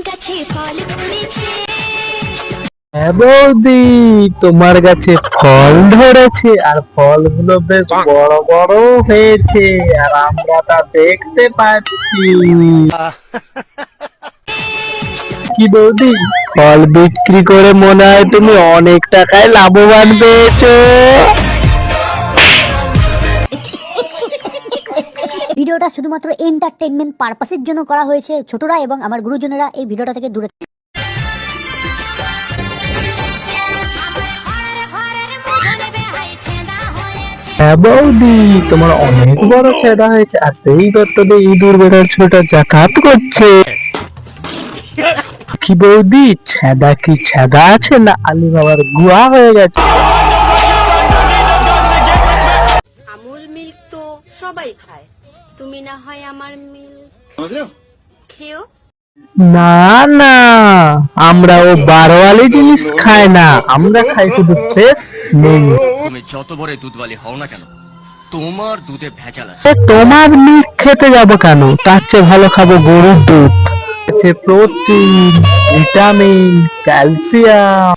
গাছে ফল ফুলেছে। হ্যাঁ বৌদি, তোমার গাছে ফল ধরেছে আর ফলগুলো বেশ বড় বড় হয়েছে আর আমরা তা দেখতে পাচ্ছি। কি বৌদি, ফল বিক্রি করে মনে হয় তুমি অনেক টাকায় লাভবান পেয়েছো। ভিডিওটা শুধুমাত্র এন্টারটেইনমেন্ট পারপাসের জন্য করা হয়েছে। ছোটরা এবং আমার গুরুজনেরা এই ভিডিওটা থেকে দূরে হ্যাঁ বৌদি, তোমার অনেক বড় ছেদা হয়েছে আর সেই গর্ত দিয়ে ইঁদুর বেড়ার ছোট যাতায়াত করছে। কি বৌদি, ছেদা কি ছেদা আছে না আলী বাবার গুয়া হয়ে গেছে? আমুল মিল্ক তো সবাই খায়, তুমি না হয় আমার মিল্ক খেও। না না, আমরা ও বারোয়ালি জিনিস খাই না, আমরা খাই শুধু ফ্রেশ মিল্ক। তুমি যত বড় দুধওয়ালি হও না কেন, তোমার দুধে ভেজাল আছে। তোমার মিল্ক খেতে যাবো কেন, তার চেয়ে ভালো খাবো গরুর দুধ। আছে প্রোটিন, ভিটামিন, ক্যালসিয়াম।